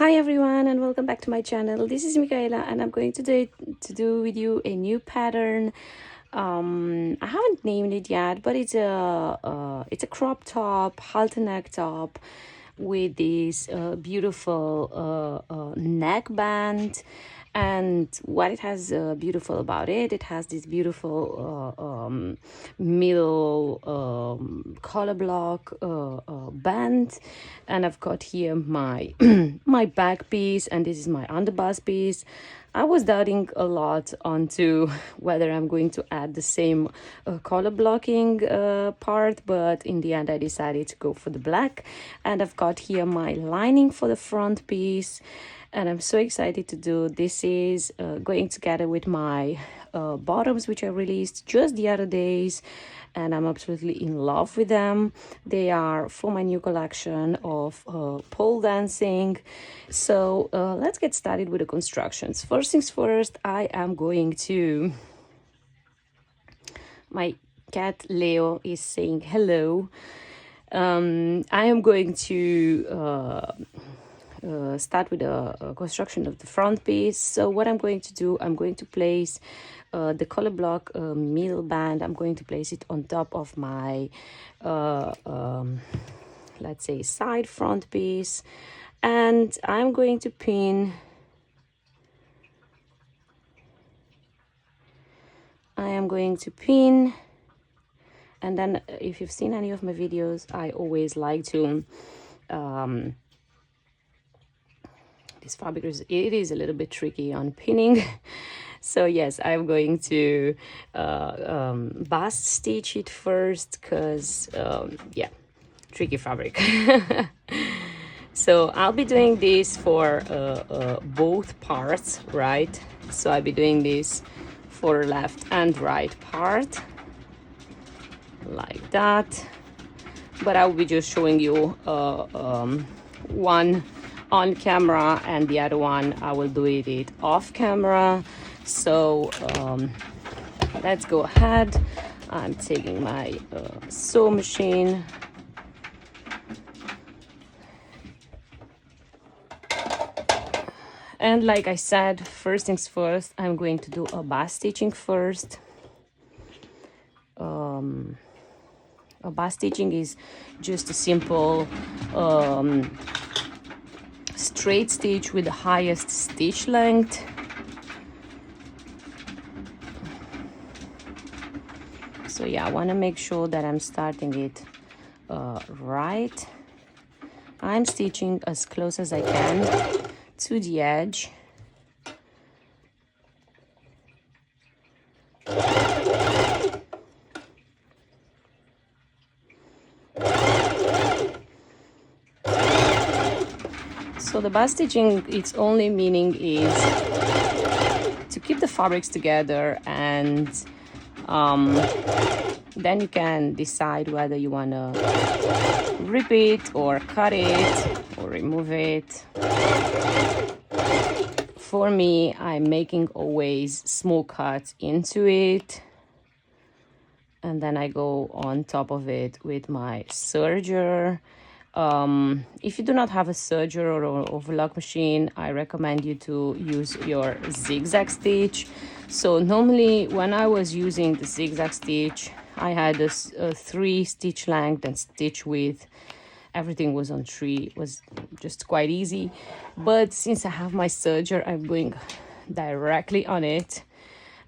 Hi everyone and welcome back to my channel. This is Michaela and I'm going today to do with you a new pattern. I haven't named it yet, but it's a crop top, halter neck top with this beautiful neck band. And what it has beautiful about it, it has this beautiful middle collar block band, and I've got here my my back piece, and this is my underbust piece. I was doubting a lot onto whether I'm going to add the same color blocking part, but in the end I decided to go for the black. And I've got here my lining for the front piece, and I'm so excited to do. This is going together with my bottoms, which I released just the other days, and I'm absolutely in love with them. They are for my new collection of pole dancing. So let's get started with the constructions. First things first, I am going to, my cat Leo is saying hello. I am going to start with the construction of the front piece. So what I'm going to do, I'm going to place the color block middle band. I'm going to place it on top of my let's say side front piece, and I'm going to pin. I am going to pin, and then if you've seen any of my videos, I always like to this fabric it is a little bit tricky on pinning. So yes, I'm going to bust stitch it first, because yeah, tricky fabric. So I'll be doing this for both parts, right? So I'll be doing this for left and right part like that, but I'll be just showing you one on camera and the other one I will do it off camera. So let's go ahead. I'm taking my sew machine, and like I said, first things first, I'm going to do a bust stitching first. A bust stitching is just a simple straight stitch with the highest stitch length. So yeah, I want to make sure that I'm starting it right. I'm stitching as close as I can to the edge. So the bust stitching, its only meaning is to keep the fabrics together, and then you can decide whether you want to rip it or cut it or remove it. For me, I'm making always small cuts into it, and then I go on top of it with my serger. If you do not have a serger or overlock machine, I recommend you to use your zigzag stitch. So normally when I was using the zigzag stitch, I had a 3 stitch length and stitch width. Everything was on 3. It was just quite easy. But since I have my serger, I'm going directly on it.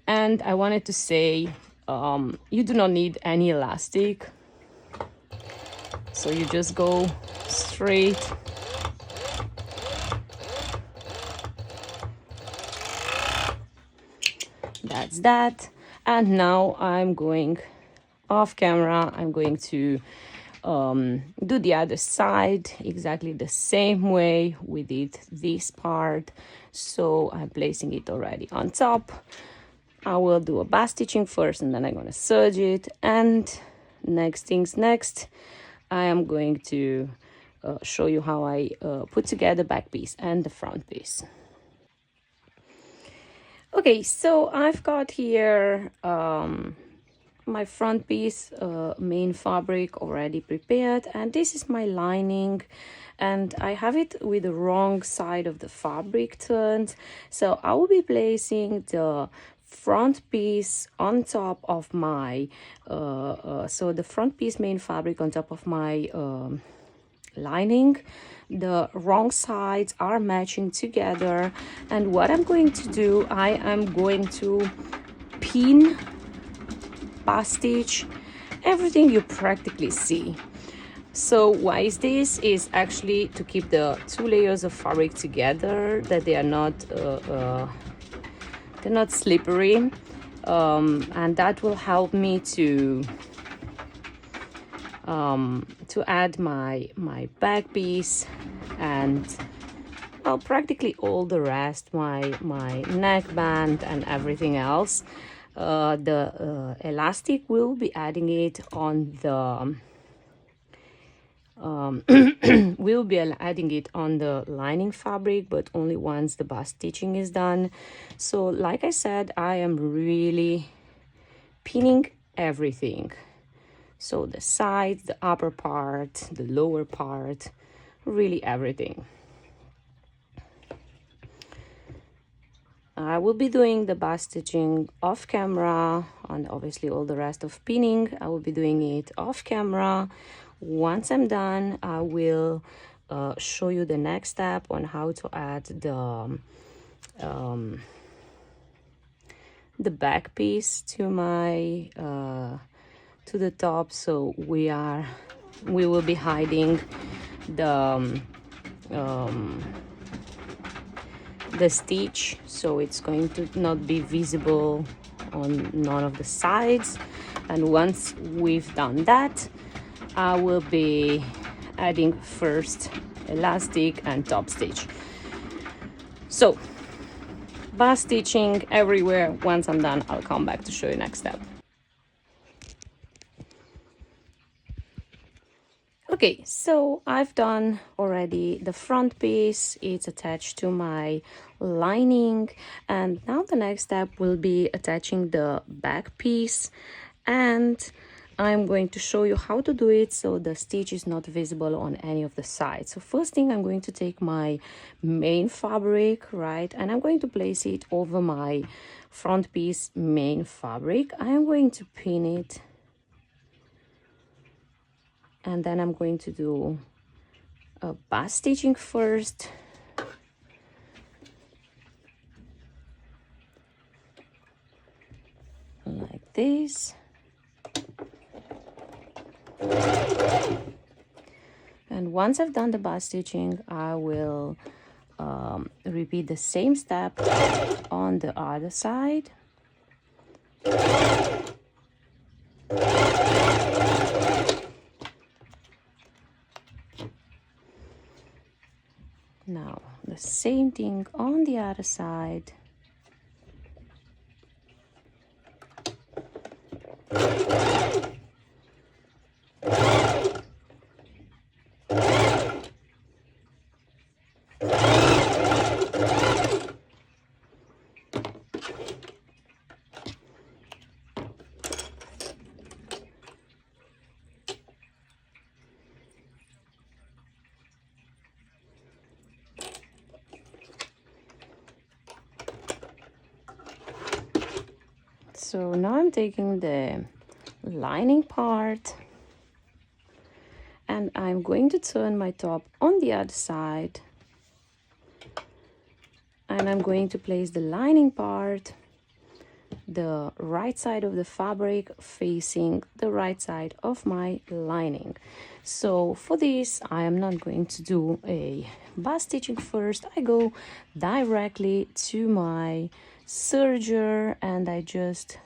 And I wanted to say, you do not need any elastic. So you just go straight. That's that. And now I'm going off camera. I'm going to do the other side exactly the same way we did this part. So I'm placing it already on top. I will do a bust stitching first, and then I'm going to serge it. And next things next, I am going to show you how I put together back piece and the front piece. Okay, so I've got here my front piece main fabric already prepared, and this is my lining, and I have it with the wrong side of the fabric turned. So I will be placing the front piece on top of my so the front piece main fabric on top of my lining. The wrong sides are matching together, and what I'm going to do, I am going to pin, pass stitch everything you practically see. So why is this? Is actually to keep the two layers of fabric together, that they're not slippery, and that will help me to add my back piece and, well, practically all the rest, my neckband and everything else. The elastic will be adding it on the we'll be adding it on the lining fabric, but only once the bust stitching is done. So like I said, I am really pinning everything. So the sides, the upper part, the lower part, really everything. I will be doing the bust stitching off camera, and obviously all the rest of pinning, I will be doing it off camera. Once I'm done, I will show you the next step on how to add the back piece to my to the top. So we will be hiding the stitch, so it's going to not be visible on none of the sides. And once we've done that, I will be adding first elastic and top stitch. So bust stitching everywhere. Once I'm done, I'll come back to show you next step. Okay, so I've done already the front piece. It's attached to my lining, and now the next step will be attaching the back piece, and I'm going to show you how to do it so the stitch is not visible on any of the sides. So first thing, I'm going to take my main fabric, right, and I'm going to place it over my front piece main fabric. I am going to pin it, and then I'm going to do a bust stitching first. Like this. And once I've done the bust stitching, I will repeat the same step on the other side. Now the same thing on the other side. So now I'm taking the lining part, and I'm going to turn my top on the other side, and I'm going to place the lining part, the right side of the fabric facing the right side of my lining. So for this, I am not going to do a bust stitching first. I go directly to my serger, and I just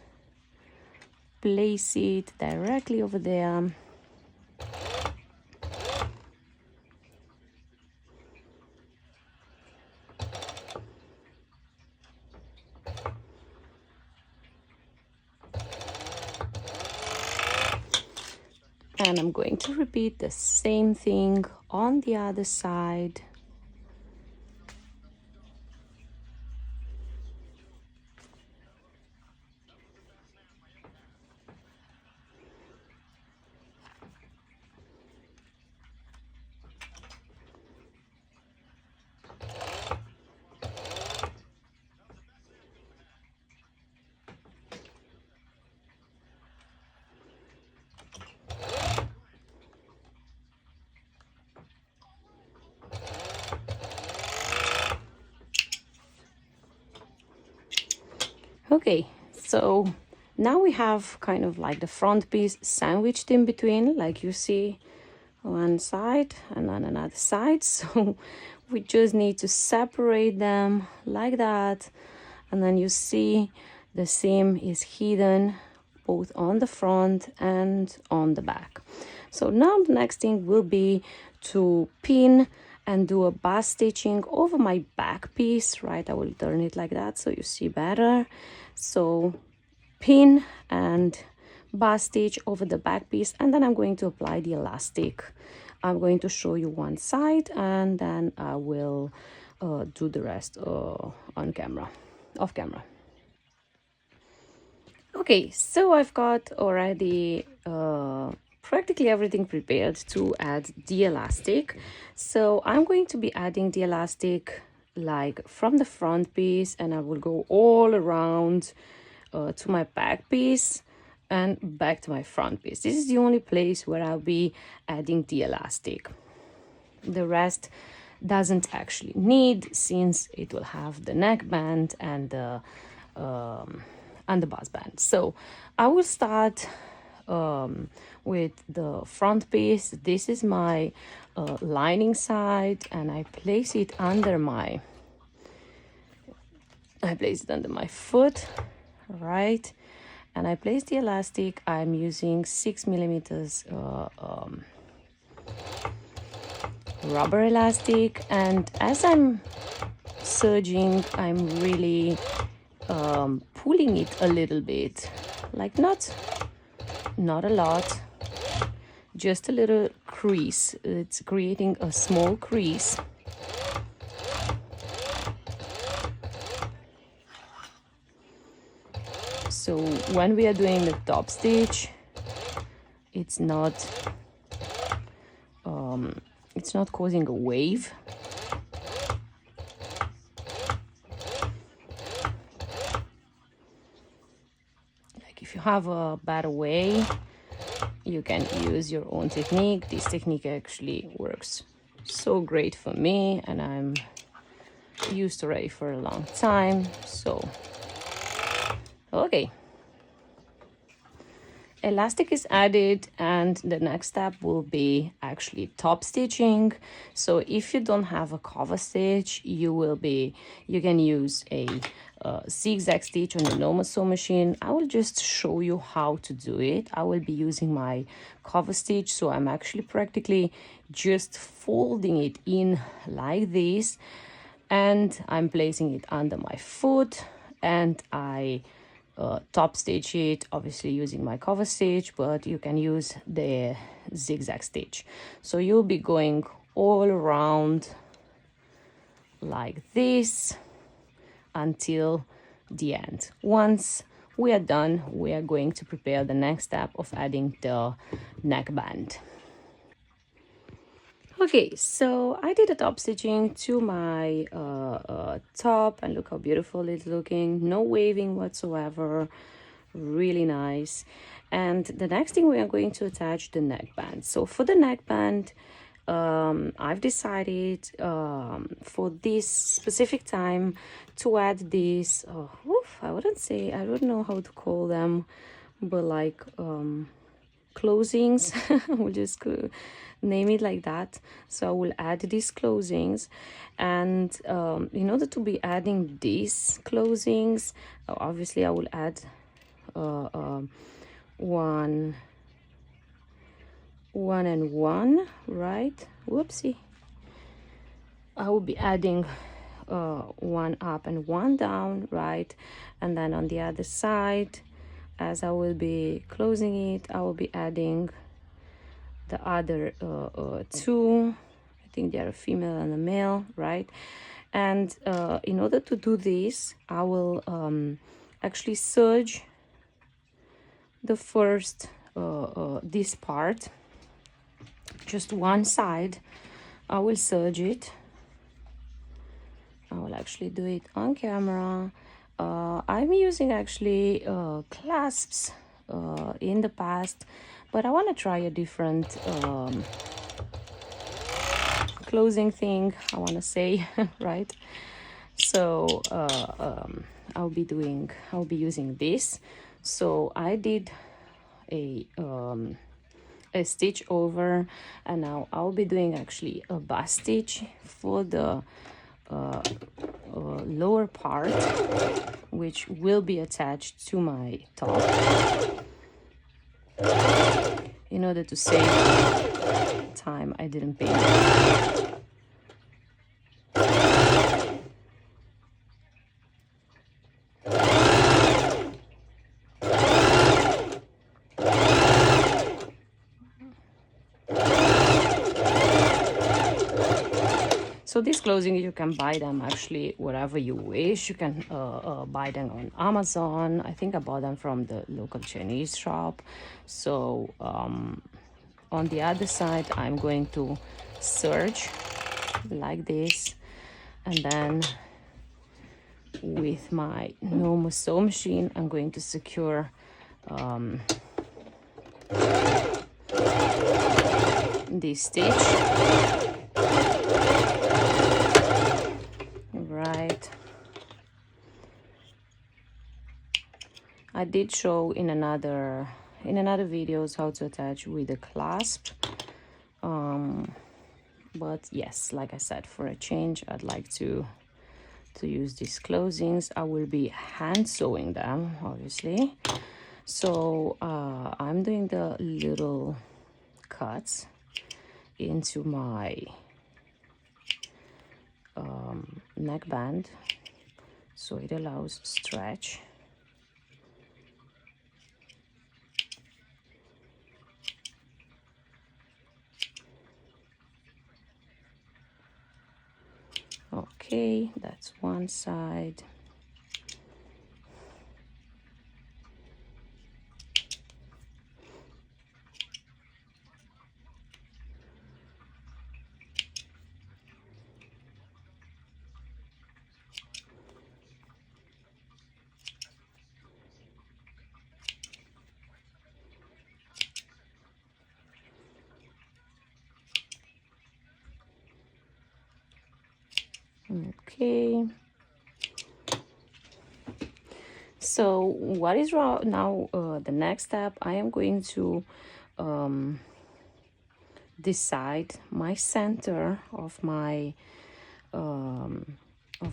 place it directly over there. And I'm going to repeat the same thing on the other side. Okay, so now we have kind of like the front piece sandwiched in between, like you see one side and on another side. So we just need to separate them like that, and then you see the seam is hidden both on the front and on the back. So now the next thing will be to pin and do a bust stitching over my back piece, right? I will turn it like that so you see better. So pin and bust stitch over the back piece, and then I'm going to apply the elastic. I'm going to show you one side, and then I will do the rest on camera, off camera. Okay, so I've got already practically everything prepared to add the elastic. So I'm going to be adding the elastic like from the front piece, and I will go all around to my back piece and back to my front piece. This is the only place where I'll be adding the elastic. The rest doesn't actually need, since it will have the neckband and the bust band. So I will start with the front piece. This is my lining side, and I place it under my foot, right? And I place the elastic. I'm using 6 millimeters rubber elastic, and as I'm serging, I'm really pulling it a little bit, like not a lot, just a little crease. It's creating a small crease. So when we are doing the top stitch, it's not causing a wave. Like if you have a better way, you can use your own technique. This technique actually works so great for me, and I'm used already for a long time. So okay, elastic is added, and the next step will be actually top stitching. So if you don't have a cover stitch, you can use a zigzag stitch on your normal sew machine. I will just show you how to do it. I will be using my cover stitch, so I'm actually practically just folding it in like this, and I'm placing it under my foot, and I top stitch it, obviously using my cover stitch, but you can use the zigzag stitch. So you'll be going all around like this until the end. Once we are done, we are going to prepare the next step of adding the neckband. Okay, so I did a top stitching to my top, and look how beautiful it's looking. No waving whatsoever, really nice. And the next thing, we are going to attach the neckband. So for the neckband, I've decided for this specific time to add these, I don't know how to call them, but like closings. We'll just name it like that. So I will add these closings, and in order to be adding these closings, obviously I will add one and one, right? Whoopsie. I will be adding one up and one down, right? And then on the other side, as I will be closing it, I will be adding the other two. I think they are a female and a male, right? And in order to do this, I will actually serge the first this part, just one side. I will serge it. I will actually do it on camera. I'm using actually clasps in the past, but I want to try a different closing thing, I want to say, right? So I'll be using this. So I did a stitch over, and now I'll be doing actually a bust stitch for the lower part, which will be attached to my top, in order to save time. I didn't paint it. So these clothing, you can buy them actually wherever you wish. You can buy them on Amazon. I think I bought them from the local Chinese shop. So on the other side, I'm going to serge like this, and then with my normal sew machine, I'm going to secure this stitch. Right. I did show in another videos how to attach with a clasp. But yes, like I said, for a change, I'd like to use these closings. I will be hand sewing them, obviously. So I'm doing the little cuts into my neckband, so it allows stretch. Okay, that's one side. Okay. So what is now the next step? I am going to decide my center of my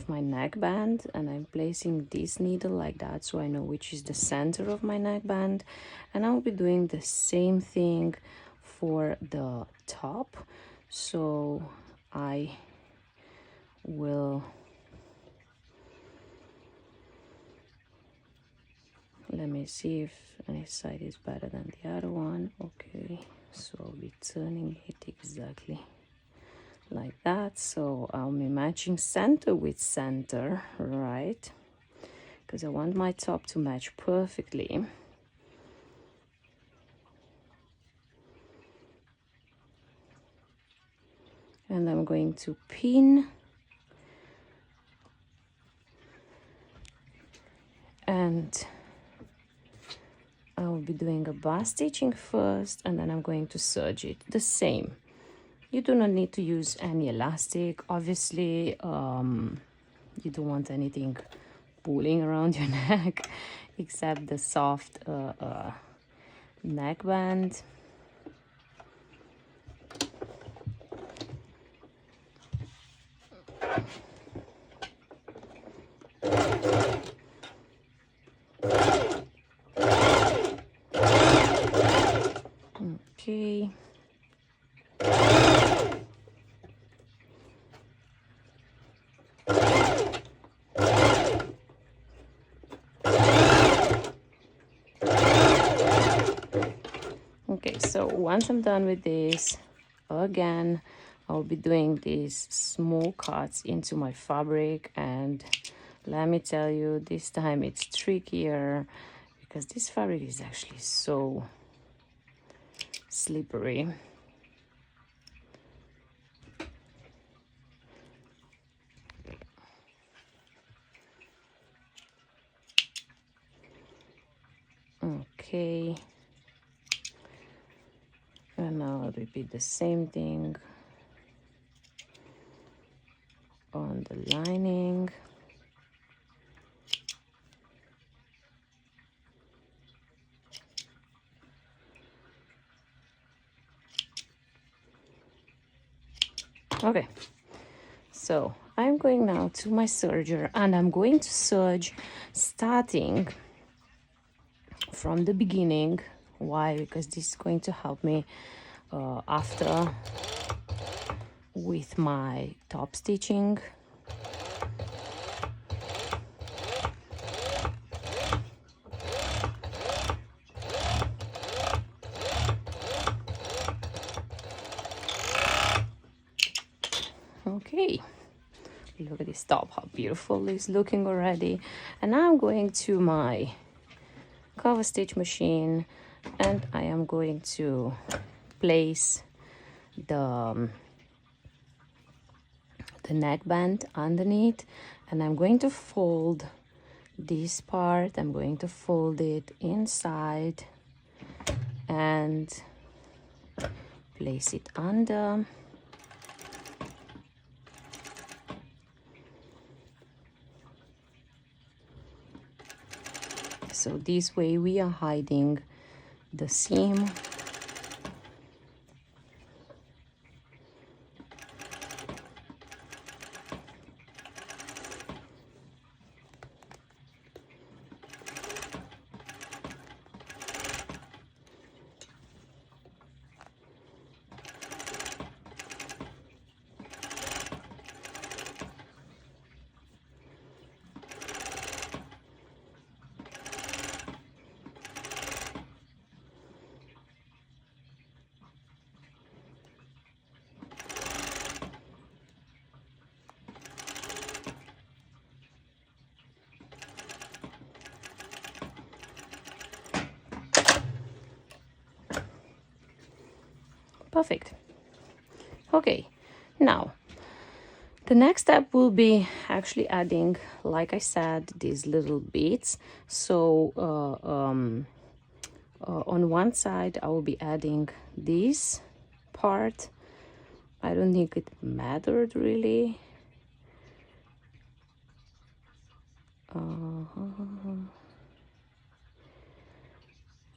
neckband, and I'm placing this needle like that so I know which is the center of my neckband, and I'll be doing the same thing for the top. So I will, let me see if any side is better than the other one. Okay, so I'll be turning it exactly like that. So I'll be matching center with center, right? Because I want my top to match perfectly. And I'm going to pin, and I'll be doing a bust stitching first, and then I'm going to serge it the same. You do not need to use any elastic, obviously. You don't want anything pulling around your neck except the soft neckband. Okay. Okay, so once I'm done with this, again, I'll be doing these small cuts into my fabric, and let me tell you, this time it's trickier because this fabric is actually so slippery. Okay, and now I'll repeat the same thing on the lining. Okay, so I'm going now to my serger, and I'm going to serge starting from the beginning. Why? Because this is going to help me after with my top stitching. Okay, look at this top, how beautiful it's looking already. And now I'm going to my cover stitch machine, and I am going to place the neckband underneath, and I'm going to fold this part. I'm going to fold it inside and place it under. So this way we are hiding the seam. Perfect. Okay, now the next step will be actually adding, like I said, these little beads. So on one side I will be adding this part. I don't think it mattered really. And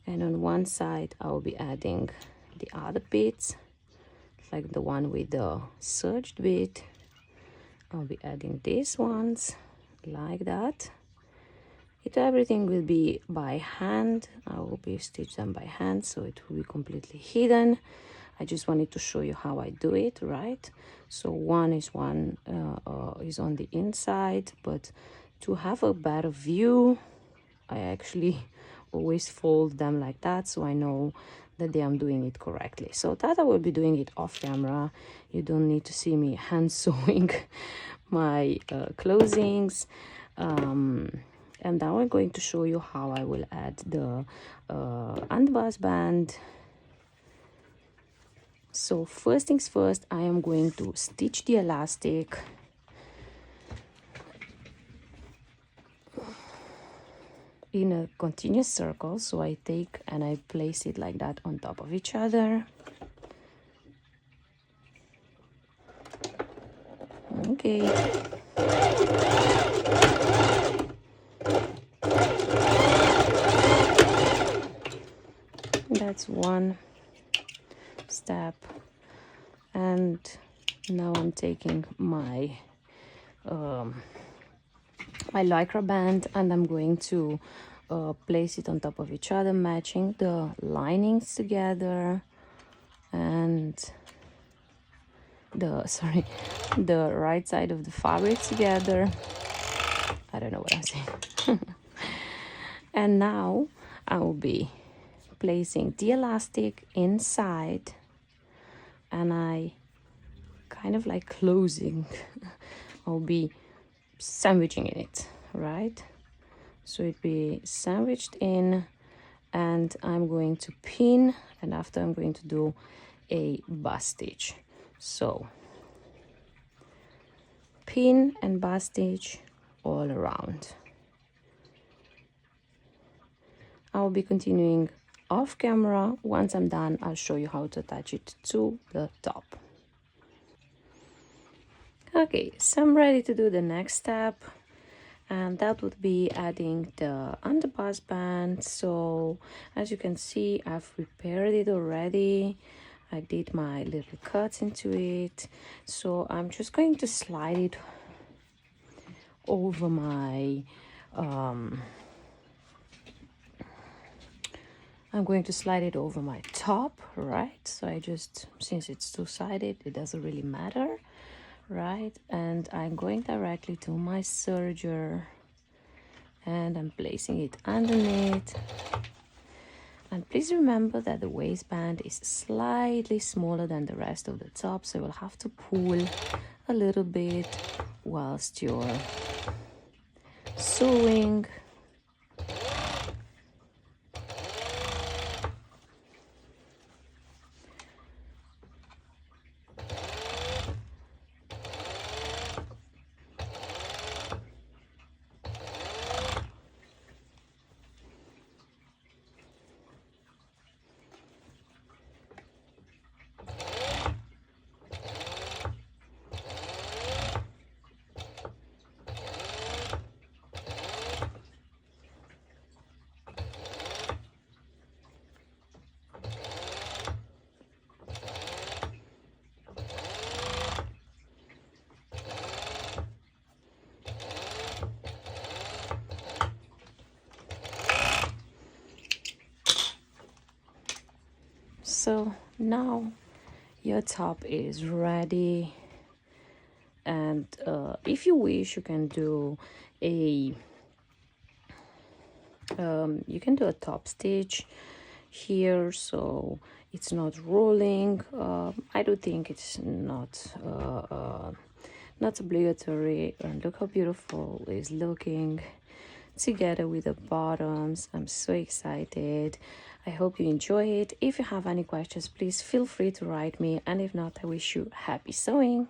on one side I will be adding the other beads, like the one with the serged bead. I'll be adding these ones like that. Everything will be by hand. I will be stitch them by hand, so it will be completely hidden. I just wanted to show you how I do it, right? So one is on the inside, but to have a better view, I actually always fold them like that, so I know that I am doing it correctly. So that I will be doing it off camera. You don't need to see me hand sewing my closings. And now I'm going to show you how I will add the underbust band. So first things first, I am going to stitch the elastic in a continuous circle. So I take and I place it like that on top of each other. Okay. That's one step. And now I'm taking my my lycra band, and I'm going to place it on top of each other, matching the linings together and the right side of the fabric together. I don't know what I'm saying. And now I will be placing the elastic inside, and I kind of like closing. I'll be sandwiching in it, right? So it be sandwiched in, and I'm going to pin, and after I'm going to do a bust stitch. So pin and bust stitch all around. I'll be continuing off camera. Once I'm done, I'll show you how to attach it to the top. Okay, so I'm ready to do the next step, and that would be adding the underbust band. So as you can see, I've prepared it already. I did my little cuts into it, so I'm just going to slide it over my I'm going to slide it over my top, right? So I just, since it's two-sided, it doesn't really matter, right? And I'm going directly to my serger and I'm placing it underneath. And please remember that the waistband is slightly smaller than the rest of the top, so you'll have to pull a little bit whilst you're sewing. So now your top is ready, and if you wish, you can do a top stitch here, so it's not rolling. I do think it's not obligatory. And look how beautiful it's looking together with the bottoms. I'm so excited. I hope you enjoy it. If you have any questions, please feel free to write me, and if not, I wish you happy sewing.